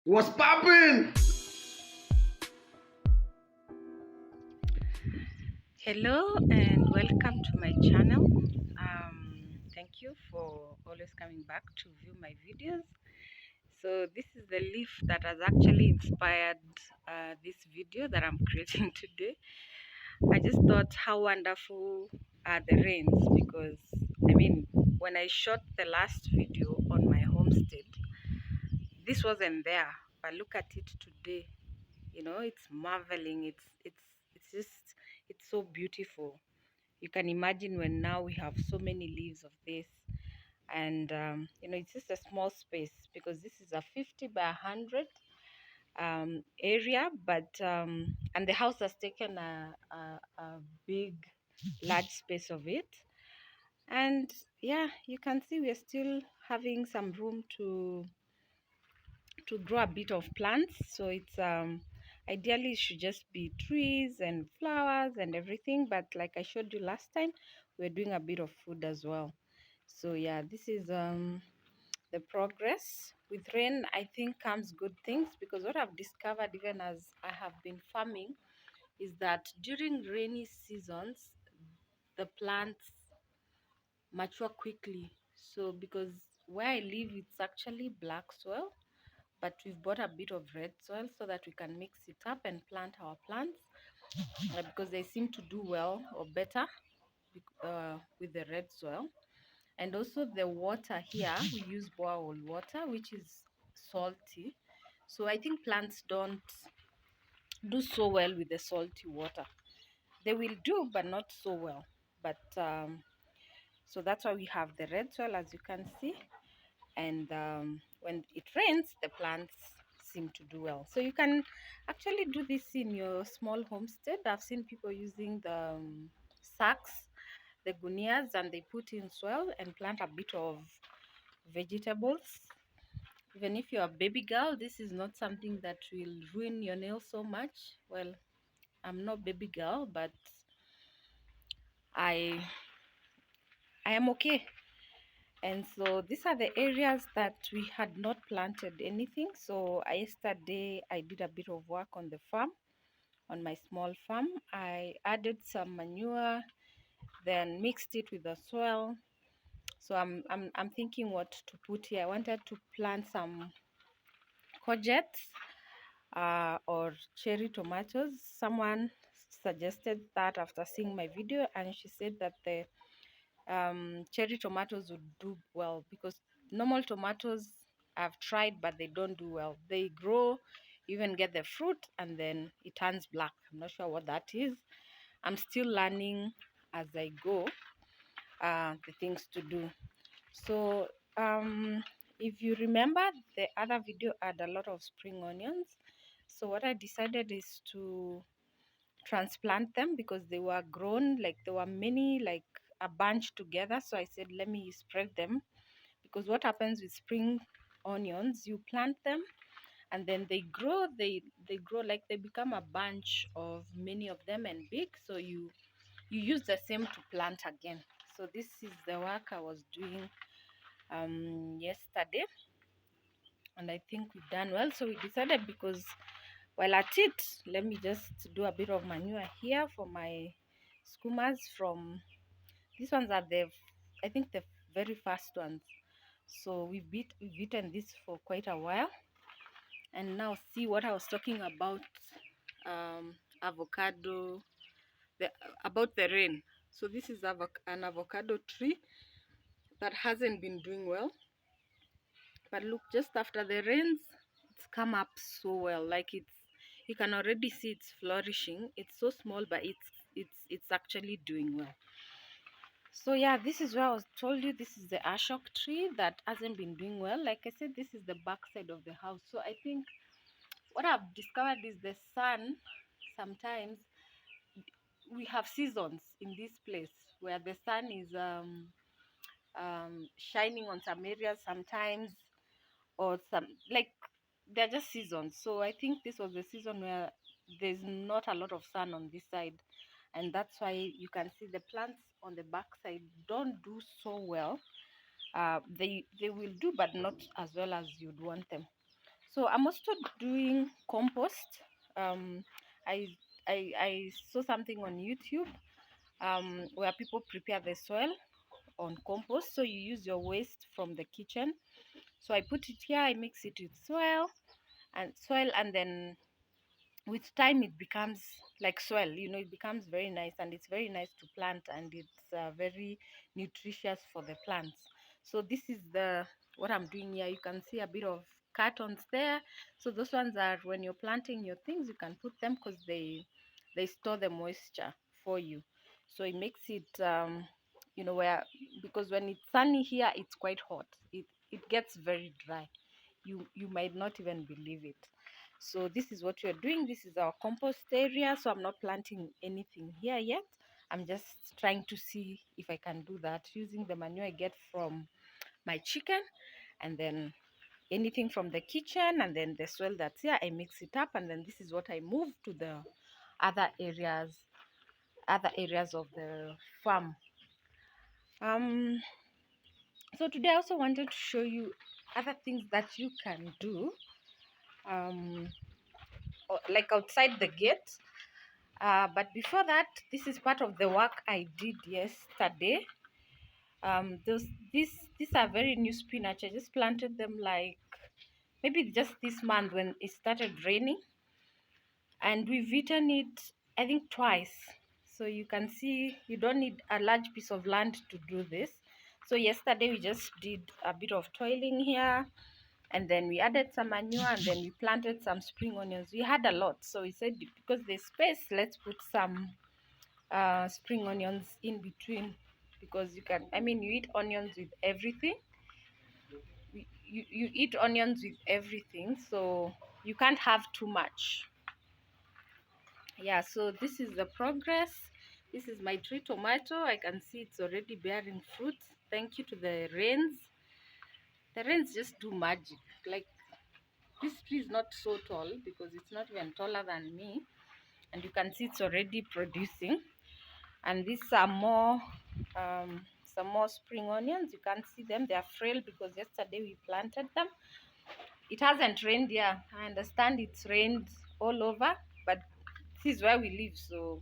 What's poppin'? Hello and welcome to my channel. Thank you for always coming back to view my videos. So this is the leaf that has actually inspired this video that I'm creating today. I just thought how wonderful are the rains, because I mean, when I shot the last video on my homestead, this wasn't there, but look at it today. It's marveling. It's just, it's so beautiful. You can imagine when now we have so many leaves of this, and it's just a small space, because this is a 50 by 100 area, but and the house has taken a big large space of it. And yeah, you can see we're still having some room to grow a bit of plants. So it's ideally it should just be trees and flowers and everything, but like I showed you last time, we're doing a bit of food as well. So yeah, this is the progress. With rain, I think comes good things, because what I've discovered, even as I have been farming, is that during rainy seasons the plants mature quickly. So because where I live, it's actually black soil, but we've bought a bit of red soil so that we can mix it up and plant our plants, because they seem to do well or better with the red soil. And also the water here, we use borehole water, which is salty. So I think plants don't do so well with the salty water. They will do, but not so well. But so that's why we have the red soil, as you can see. And when it rains, the plants seem to do well. So you can actually do this in your small homestead. I've seen people using the sacks, the gunias, and they put in soil and plant a bit of vegetables. Even if you're a baby girl, this is not something that will ruin your nails so much. Well, I'm not baby girl, but i I am okay. And so these are the areas that we had not planted anything. So yesterday I did a bit of work on the farm, on my small farm. I added some manure, then mixed it with the soil. So I'm thinking what to put here. I wanted to plant some courgettes or cherry tomatoes. Someone suggested that after seeing my video, and she said that the cherry tomatoes would do well, because normal tomatoes I've tried, but they don't do well. They grow, you even get the fruit, and then it turns black. I'm not sure what that is. I'm still learning as I go the things to do. So if you remember, the other video had a lot of spring onions. So what I decided is to transplant them, because they were grown, like there were many, like a bunch together. So I said, let me spread them, because what happens with spring onions, you plant them and then they grow, like they become a bunch of many of them and big. So you use the same to plant again. So this is the work I was doing yesterday, and I think we've done well. So we decided, because while at it, let me just do a bit of manure here for my skumas. From these ones are the, I think, the very first ones. So we've eaten this for quite a while. And now see what I was talking about, avocado, the about the rain. So this is an avocado tree that hasn't been doing well, but look, just after the rains, it's come up so well. Like, it's, you can already see it's flourishing. It's so small, but it's actually doing well. So yeah, this is where I was told you, this is the ashok tree that hasn't been doing well. Like I said, this is the back side of the house. So I think what I've discovered is the sun, sometimes we have seasons in this place where the sun is shining on some areas sometimes, or some, like, they're just seasons. So I think this was the season where there's not a lot of sun on this side, and that's why you can see the plants on the back side don't do so well. They will do, but not as well as you'd want them. So I'm also doing compost. um i I saw something on YouTube where people prepare the soil on compost. So you use your waste from the kitchen. So I put it here, I mix it with soil, and then with time it becomes like soil. It becomes very nice, and it's very nice to plant, and it's very nutritious for the plants. So this is the what I'm doing here. You can see a bit of cartons there. So those ones are when you're planting your things, you can put them because they store the moisture for you. So it makes it where, because when it's sunny here, it's quite hot. It gets very dry. You might not even believe it. So this is what we're doing. This is our compost area. So I'm not planting anything here yet. I'm just trying to see if I can do that using the manure I get from my chicken, and then anything from the kitchen, and then the soil that's here, I mix it up, and then this is what I move to the other areas of the farm. So today I also wanted to show you other things that you can do, like outside the gate. But before that, this is part of the work I did yesterday. These are very new spinach. I just planted them like maybe just this month when it started raining, and we've eaten it, I think, twice. So you can see you don't need a large piece of land to do this. So yesterday we just did a bit of toiling here, and then we added some manure, and then we planted some spring onions. We had a lot, so we said because there's space, let's put some spring onions in between, because you eat onions with everything. You eat onions with everything, so you can't have too much. Yeah, so this is the progress. This is my tree tomato. I can see it's already bearing fruit. Thank you to the rains. The rains just do magic. Like, this tree is not so tall because it's not even taller than me, and you can see it's already producing. And these are more some more spring onions. You can't see them, they are frail because yesterday we planted them. It hasn't rained here. I understand it's rained all over, but this is where we live, so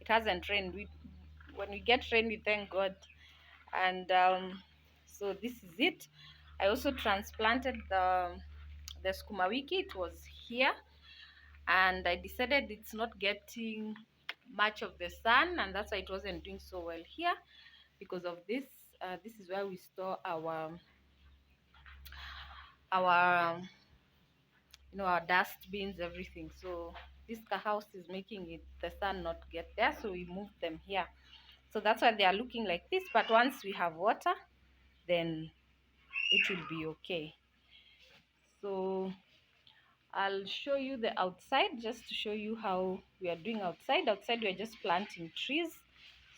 it hasn't rained. When we get rain, we thank God. And so this is it. I also transplanted the skuma wiki. It was here, and I decided it's not getting much of the sun, and that's why it wasn't doing so well here. Because of this, this is where we store our our dustbins, everything. So this house is making it the sun not get there, so we moved them here. So that's why they are looking like this, but once we have water, then it will be okay. So I'll show you the outside, just to show you how we are doing outside. Outside we are just planting trees.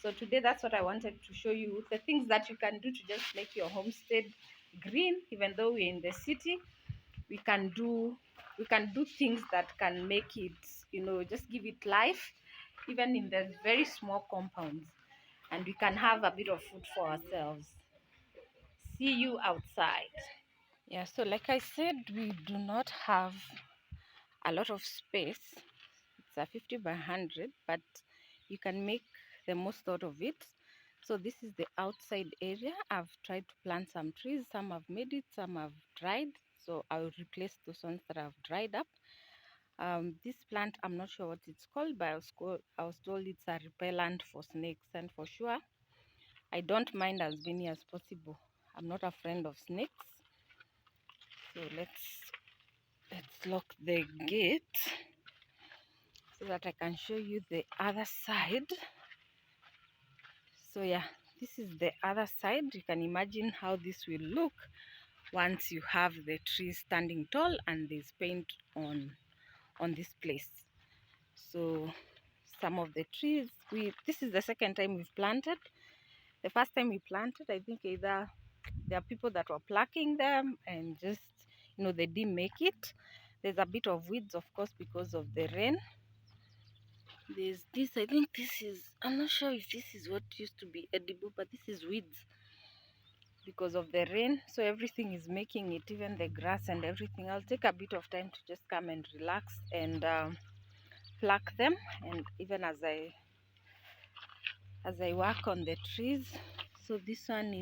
So today that's what I wanted to show you, the things that you can do to just make your homestead green. Even though we're in the city, we can do things that can make it, just give it life, even in the very small compounds, and we can have a bit of food for ourselves. See you outside. Yeah, so like I said, we do not have a lot of space. It's a 50 by 100, but you can make the most out of it. So this is the outside area. I've tried to plant some trees. Some have made it, some have dried. So I'll replace those ones that have dried up. This plant, I'm not sure what it's called, but I was told it's a repellent for snakes. And for sure, I don't mind as many as possible. I'm not a friend of snakes. So let's lock the gate so that I can show you the other side. So yeah, this is the other side. You can imagine how this will look once you have the trees standing tall and there's paint on this place. So some of the trees, this is the second time we've planted. The first time we planted, I think either there are people that were plucking them and just they didn't make it. There's a bit of weeds, of course, because of the rain. There's this, I think this is, I'm not sure if this is what used to be edible, but this is weeds. because of the rain, so everything is making it, even the grass and everything. I'll take a bit of time to just come and relax and pluck them, and even as I work on the trees. So this one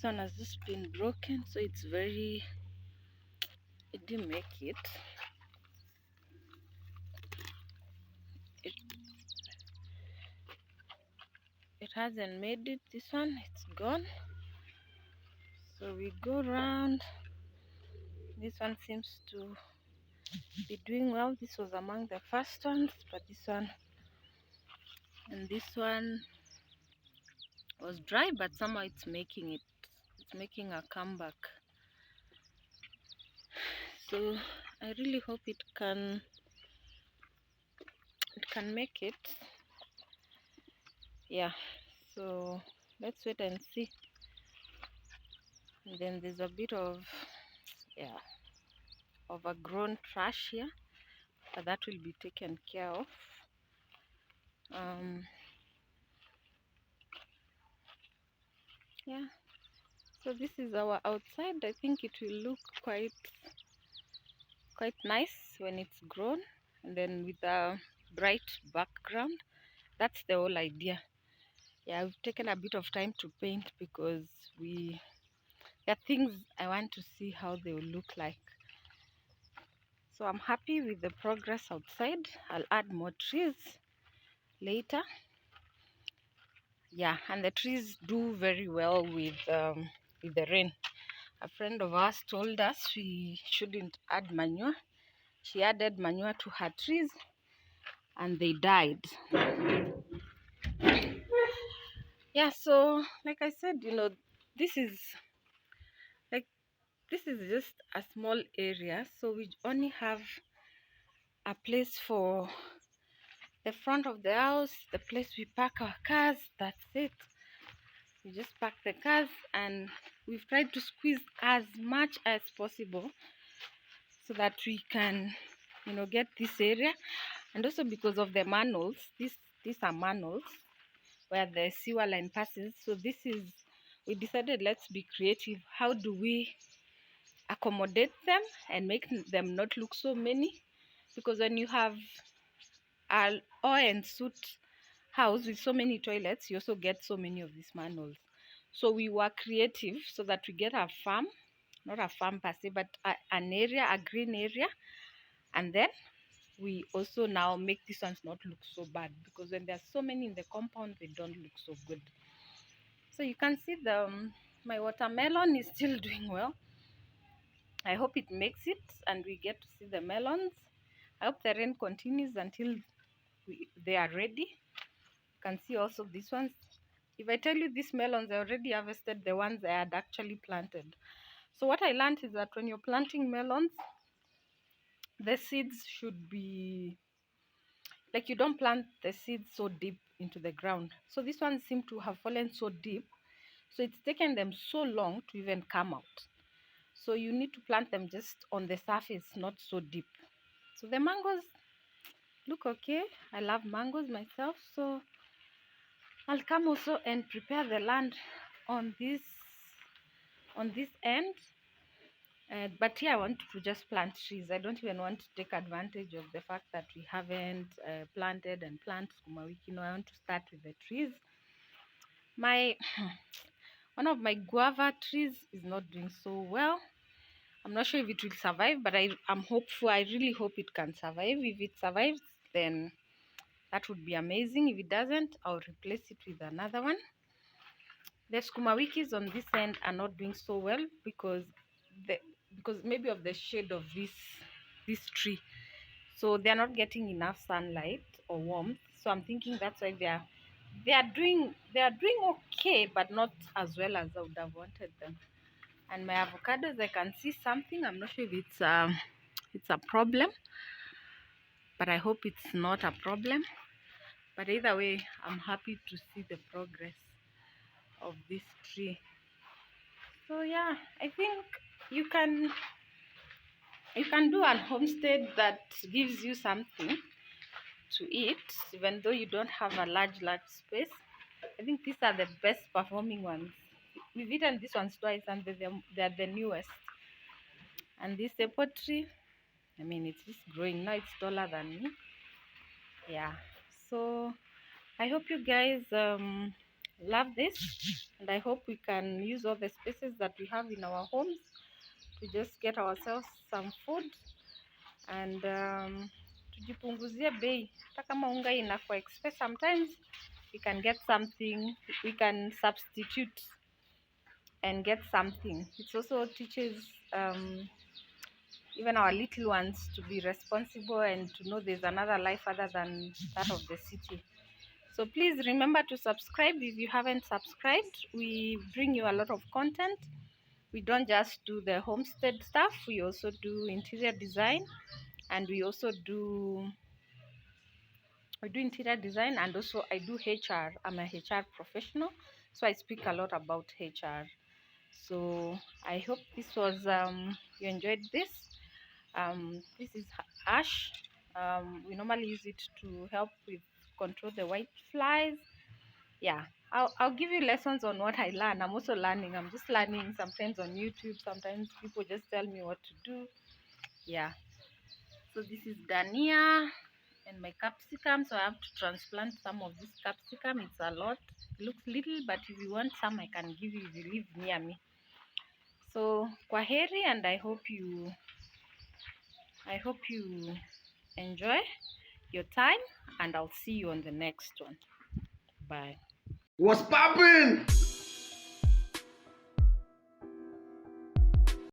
has just been broken, so it didn't make it. It hasn't made it. This one, it's gone. So we go round. This one seems to be doing well. This was among the first ones, but this one and this one was dry, but somehow it's making it. It's making a comeback. So I really hope it can make it. Yeah. So let's wait and see. And then there's a bit of overgrown trash here, but that will be taken care of. Yeah, so this is our outside. I think it will look quite nice when it's grown, and then with a bright background. That's the whole idea. Yeah, we've taken a bit of time to paint because there are things I want to see how they will look like. So I'm happy with the progress outside. I'll add more trees later. Yeah, and the trees do very well with the rain. A friend of ours told us we shouldn't add manure. She added manure to her trees and they died. Yeah, so like I said, this is just a small area, so we only have a place for the front of the house, the place we park our cars. That's it. We just park the cars, and we've tried to squeeze as much as possible so that we can get this area. And also because of the manholes, these are manholes where the sewer line passes. So we decided, let's be creative. How do we accommodate them and make them not look so many? Because when you have an oil and soot house with so many toilets, you also get so many of these manholes. So we were creative so that we get a farm, not a farm per se, but an area, a green area. And then we also now make these ones not look so bad, because when there's so many in the compound, they don't look so good. So you can see my watermelon is still doing well. I hope it makes it and we get to see the melons. I hope the rain continues until they are ready. You can see also these ones. If I tell you these melons, I already harvested the ones I had actually planted. So what I learned is that when you're planting melons, the seeds should be like, you don't plant the seeds so deep into the ground. So these ones seem to have fallen so deep, so it's taken them so long to even come out. So you need to plant them just on the surface, not so deep. So the mangoes look okay. I love mangoes myself, so I'll come also and prepare the land on this end. But here I want to just plant trees. I don't even want to take advantage of the fact that we haven't planted and plant sukuma wiki. I want to start with the trees. One of my guava trees is not doing so well. I'm not sure if it will survive, but I'm hopeful. I really hope it can survive. If it survives, then that would be amazing. If it doesn't, I'll replace it with another one. The sukuma wikis on this end are not doing so well because maybe of the shade of this tree. So they are not getting enough sunlight or warmth. So I'm thinking that's why they are doing okay, but not as well as I would have wanted them. And my avocados, I can see something. I'm not sure if it's a problem, but I hope it's not a problem. But either way, I'm happy to see the progress of this tree. So yeah, I think you can do an homestead that gives you something to eat, even though you don't have a large space. I think these are the best performing ones. We've eaten these ones twice, and they're the newest. And this apple tree, I mean, it's just growing now. It's taller than me. Yeah. So I hope you guys love this, and I hope we can use all the spaces that we have in our homes to just get ourselves some food and tujipunguzie bei. Hata kama unga inakuwa expensive sometimes, we can get something, we can substitute and get something. It also teaches even our little ones to be responsible and to know there's another life other than that of the city. So please remember to subscribe if you haven't subscribed. We bring you a lot of content. We don't just do the homestead stuff, we also do interior design, and we do interior design, and also I do HR. I'm a HR professional, so I speak a lot about HR. So I hope this was you enjoyed this. This is ash. We normally use it to help with control the white flies. Yeah, I'll give you lessons on what I learn. I'm also learning. I'm just learning sometimes on YouTube. Sometimes people just tell me what to do. Yeah. So this is Dania and my capsicum. So I have to transplant some of this capsicum. It's a lot. It looks little, but if you want some, I can give you if you live near me. So kwaheri, and I hope you enjoy your time, and I'll see you on the next one. Bye. What's poppin'?